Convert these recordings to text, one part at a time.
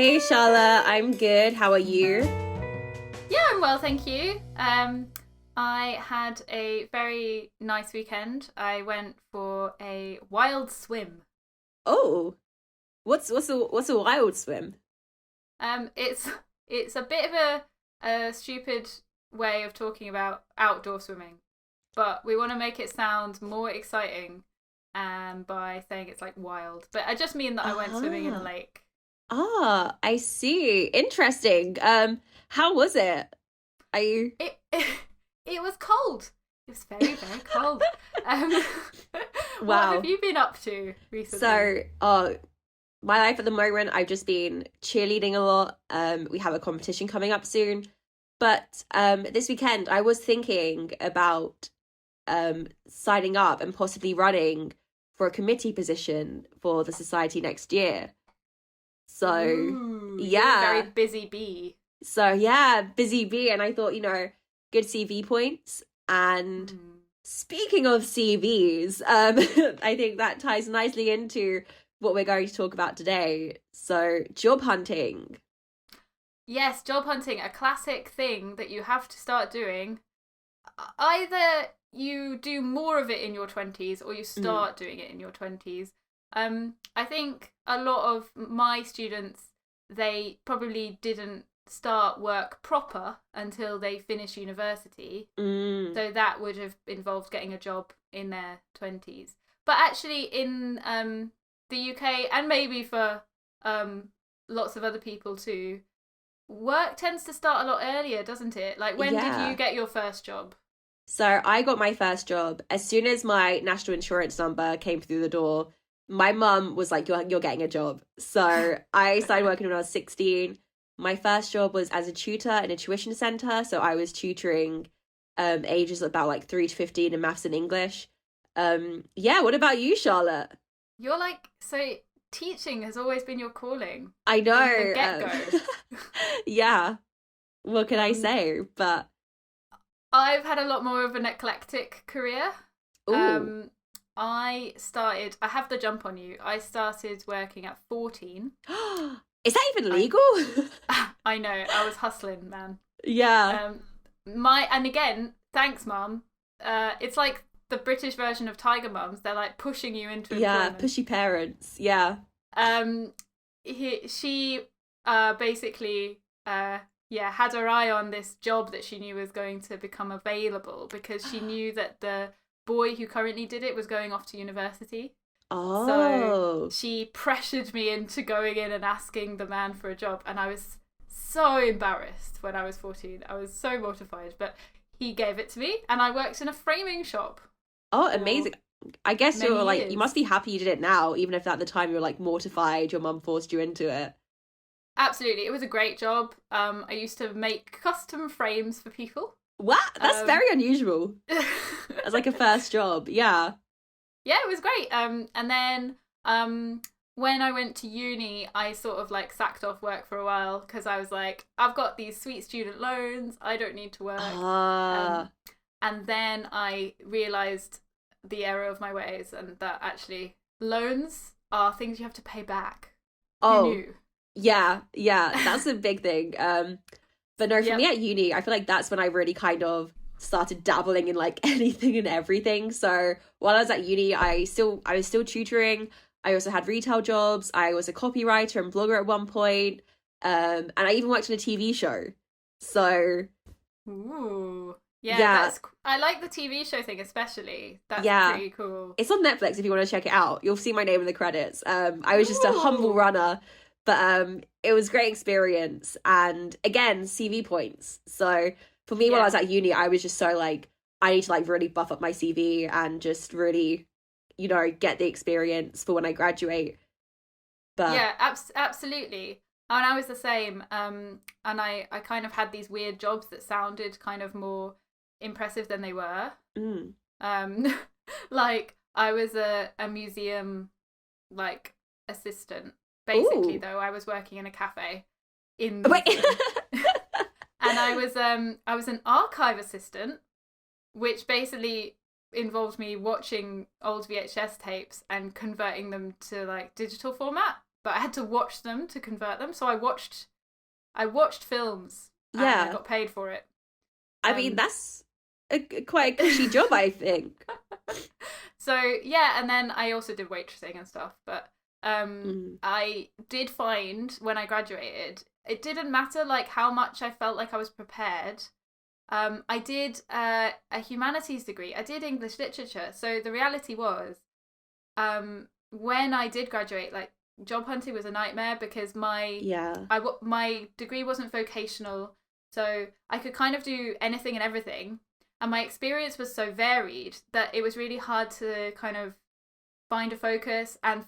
Hey Charlotte, I'm good. How are you? Yeah, I'm well, thank you. I had a very nice weekend. I went for a wild swim. Oh, what's a wild swim? It's it's a bit of a stupid way of talking about outdoor swimming, but we want to make it sound more exciting, by saying it's like wild. But I just mean that I went swimming in a Ah, lake. I see. Interesting. How was it? Are you? It was cold. It was very cold. Um, what have Wow. you been up to recently? So, my life at the moment, I've just been cheerleading a lot. We have a competition coming up soon, but this weekend I was thinking about signing up and possibly running for a committee position for the society next year. So, Ooh, you're a very yeah. busy bee. So, yeah, busy bee. And I thought, good CV points. And Hmm. speaking of CVs, I think that ties nicely into what we're going to talk about today. So, job hunting. Yes, job hunting, a classic thing that you have to start doing. Either you do more of it in your 20s or you Mm, start doing it in your 20s. I think a lot of my students, they probably didn't start work proper until they finish university. mm, So that would have involved getting a job in their 20s. But actually, in the UK, and maybe for um, lots of other people too, work tends to start a lot earlier, doesn't it? Like, when did you yeah. get your first job? So I got my first job as soon as my national insurance number came through the door. My mum was like, "You're getting a job." So I started working when I was 16. My first job was as a tutor in a tuition center. So I was tutoring ages about like 3 to 15 in maths and English. Yeah. What about you, Charlotte? You're like, so teaching has always been your calling I from the know. get go. Yeah. What can I Um, say? But I've had a lot more of an eclectic career. oh, Um, I have the jump on you. I started working at 14. is that even I legal? I know, I was hustling, man. Yeah. Um, and again, thanks, mum. It's like the British version of Tiger Mums. They're like pushing you into Yeah. employment. Pushy parents. Yeah. Um, she basically yeah, had her eye on this job that she knew was going to become available because she knew that the boy who currently did it was going off to university. So Oh, she pressured me into going in and asking the man for a job, and I was so embarrassed when I was 14. I was so mortified, but he gave it to me, and I worked in a framing shop oh, for amazing. I guess many you're like, you must years. be happy you did it now, even if at the time you're like mortified your mum forced you into it. Absolutely, it was a great job. I used to make custom frames for people. What? That's Um, very unusual. yeah, As like a first job. Yeah. it was great. And then when I went to uni, I sort of like sacked off work for a while because I was like, I've got these sweet student loans. I don't need to work. Um, Ah. and then I realized the error of my ways and that actually loans are things you have to pay back. Who Oh, knew? yeah, yeah. That's a big thing. But no, for me Yep. at uni, I feel like that's when I really kind of started dabbling in like anything and everything. So while I was at uni, I was still tutoring. I also had retail jobs. I was a copywriter and blogger at one point. And I even worked on a TV show. So Ooh. Yeah, yeah, I like the TV show thing especially. That's yeah. pretty cool. It's on Netflix if you want to check it out. You'll see my name in the credits. I was just a humble Ooh. runner, but it was a great experience. And again, CV points. So for me, while I Yeah. was at uni, I was just so like, I need to like really buff up my CV and just really, get the experience for when I graduate. But Yeah, absolutely. And I was the same. And I kind of had these weird jobs that sounded kind of more impressive than they were. mm. Um, like I was a museum like assistant. Basically, Ooh, though, I was working in a cafe in the wait, museum, and I was an archive assistant, which basically involved me watching old VHS tapes and converting them to like digital format. but I had to watch them to convert them. So I watched films and I got paid for it. I mean, that's quite a cushy job, I think. So yeah, and then I also did waitressing and stuff, but I did find when I graduated, it didn't matter like how much I felt like I was prepared. I did a humanities degree. I did English literature. So the reality was, when I did graduate, like job hunting was a nightmare because my degree wasn't vocational, so I could kind of do anything and everything. And my experience was so varied that it was really hard to kind of find a focus and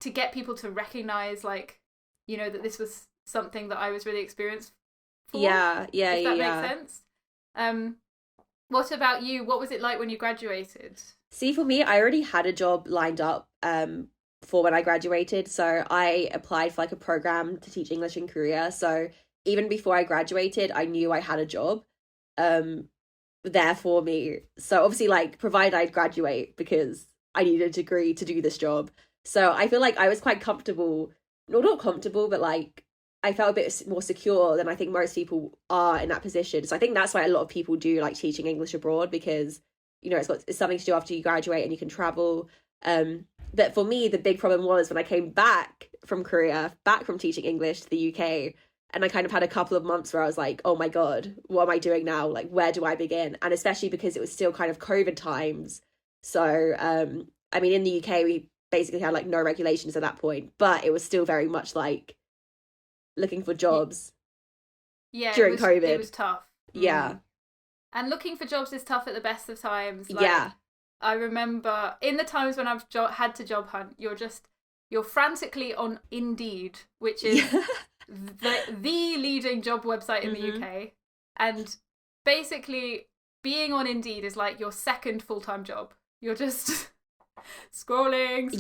to get people to recognize, like, you know, that this was something that I was really experienced for. If that makes sense. What about you? What was it like when you graduated? See, for me, I already had a job lined up for when I graduated. So I applied for like a program to teach English in Korea. So even before I graduated, I knew I had a job there for me. So obviously, like, provided I'd graduate, because I needed a degree to do this job. So I feel like I was quite comfortable, not comfortable, but like I felt a bit more secure than I think most people are in that position. So I think that's why a lot of people do like teaching English abroad, because, you know, it's something to do after you graduate and you can travel. But for me, the big problem was when I came back from Korea, back from teaching English to the UK, and I kind of had a couple of months where I was like, oh my God, what am I doing now? Like, where do I begin? And especially because it was still kind of COVID times. So, I mean, in the UK, we basically had like no regulations at that point, but it was still very much like looking for jobs during COVID. It was tough. Yeah. And looking for jobs is tough at the best of times. Like, I remember in the times when I've had to job hunt, you're frantically on Indeed, which is the leading job website in the UK. And basically being on Indeed is like your second full-time job. You're just scrolling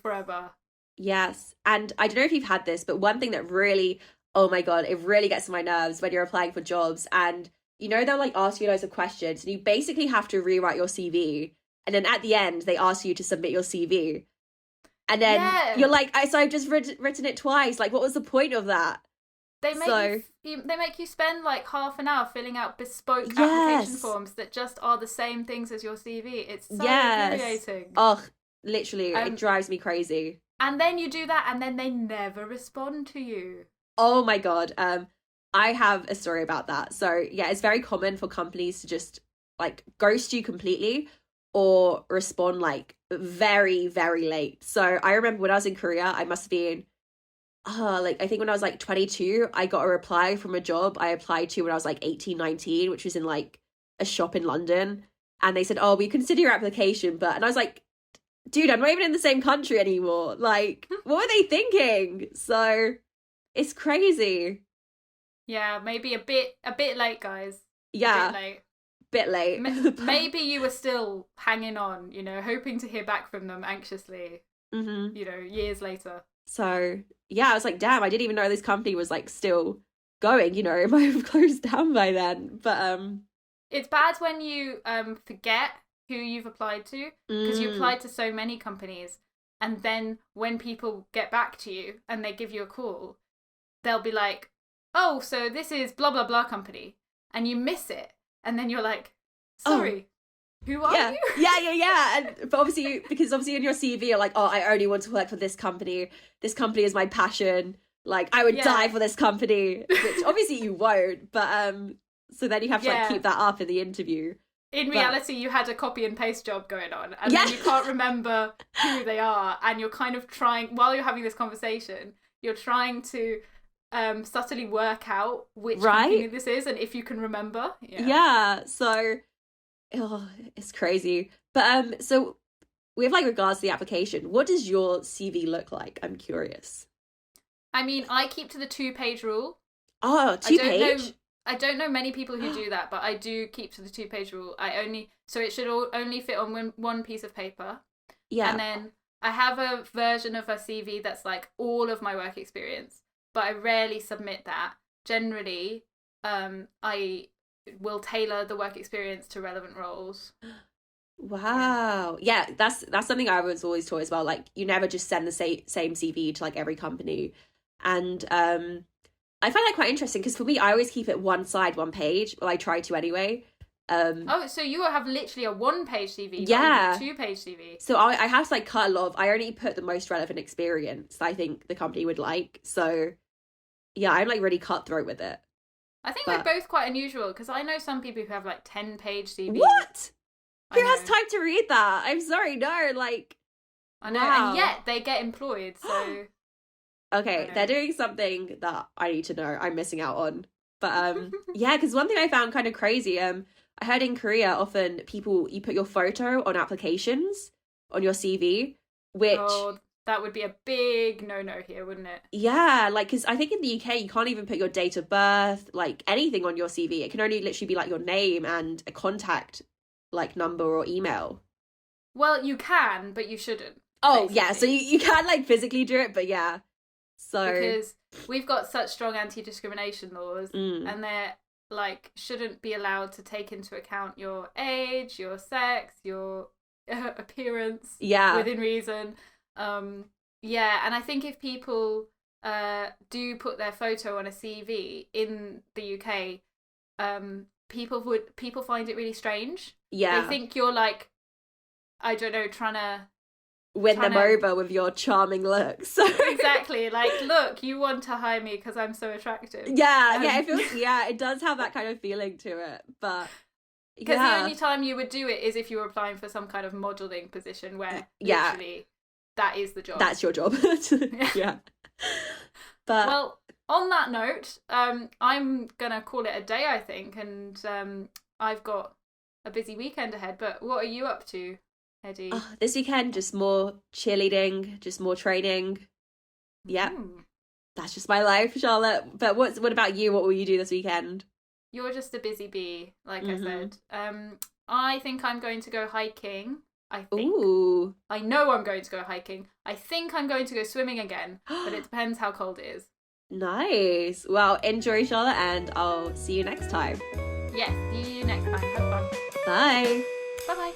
forever. Yes. And I don't know if you've had this, but one thing that really, oh my God, it really gets on my nerves when you're applying for jobs, and you know, they'll like ask you loads of questions and you basically have to rewrite your CV. And then at the end, they ask you to submit your CV. And then you're like, I've just written it twice. Like, what was the point of that? They make you spend like half an hour filling out bespoke application forms that just are the same things as your CV. It's so infuriating. Oh, literally, it drives me crazy. And then you do that and then they never respond to you. Oh my God. I have a story about that. So yeah, it's very common for companies to just like ghost you completely or respond like very, very late. So I remember when I was in Korea, I must have been, I think when I was like 22, I got a reply from a job I applied to when I was like 18, 19, which was in like a shop in London. And they said, oh, we consider your application, but, and I was like, dude, I'm not even in the same country anymore. Like, what were they thinking? So it's crazy. Yeah, maybe a bit late, guys. Yeah. A bit late. Bit late. Maybe you were still hanging on, you know, hoping to hear back from them anxiously, you know, years later. So, yeah, I was like, damn, I didn't even know this company was like still going, you know, it might have closed down by then. But it's bad when you forget who you've applied to, because you applied to so many companies, and then when people get back to you and they give you a call, they'll be like, oh, so this is blah blah blah company, and you miss it, and then you're like, sorry, who are you? Yeah. And but obviously, because obviously in your CV you're like, oh, I only want to work for this company is my passion, like I would die for this company, which obviously you won't, but so then you have to like keep that up in the interview. In reality, you had a copy and paste job going on, and then you can't remember who they are, and you're kind of trying, while you're having this conversation, you're trying to subtly work out which company this is and if you can remember. So it's crazy. But so with like regards to the application, what does your CV look like? I'm curious. I mean, I keep to the 2-page rule. Oh, 2-page? I don't know many people who do that, but I do keep to the 2-page rule. So it should only fit on one piece of paper. Yeah. And then I have a version of a CV that's like all of my work experience, but I rarely submit that. Generally, I will tailor the work experience to relevant roles. Wow. Yeah, that's something I was always taught as well. Like you never just send the same CV to like every company. And I find that quite interesting because for me, I always keep it one side, one page. Well, I try to anyway. Oh, so you have literally a 1-page CV, not Yeah. even a 2-page CV. So I have to like cut a lot of, I only put the most relevant experience I think the company would like. So yeah, I'm like really cutthroat with it. I think But we're both quite unusual because I know some people who have like 10-page CVs. what? I Who know. has time to read that? I'm sorry, no, like I know, wow. and yet they get employed, so... Okay, they're doing something that I need to know I'm missing out on. But yeah, because one thing I found kind of crazy, I heard in Korea often you put your photo on applications on your CV, which Oh, that would be a big no-no here, wouldn't it? yeah, like because I think in the UK you can't even put your date of birth, like anything on your CV. It can only literally be like your name and a contact like number or email. Well, you can, but you shouldn't. Oh basically. yeah, so you can like physically do it, but yeah. So Because we've got such strong anti-discrimination laws, and they're like shouldn't be allowed to take into account your age, your sex, your appearance, yeah, within reason. Yeah, and I think if people do put their photo on a CV in the UK, people find it really strange. yeah. They think you're like, I don't know, trying to win them over with your charming looks. Exactly, like, look, you want to hire me because I'm so attractive. Yeah, it feels, yeah, it does have that kind of feeling to it, but because the only time you would do it is if you were applying for some kind of modelling position where literally that is the job. That's your job. Yeah. But well, on that note, I'm gonna call it a day, I think, and I've got a busy weekend ahead. But what are you up to, Eddie? This weekend, just more cheerleading, just more training. Yeah, that's just my life, Charlotte. But what about you? What will you do this weekend? You're just a busy bee, like I said. I think I'm going to go hiking. I think. Ooh. I know I'm going to go hiking. I think I'm going to go swimming again, but it depends how cold it is. Nice. Well, enjoy, Charlotte, and I'll see you next time. Yes, see you next time. Have fun. Bye. Bye-bye.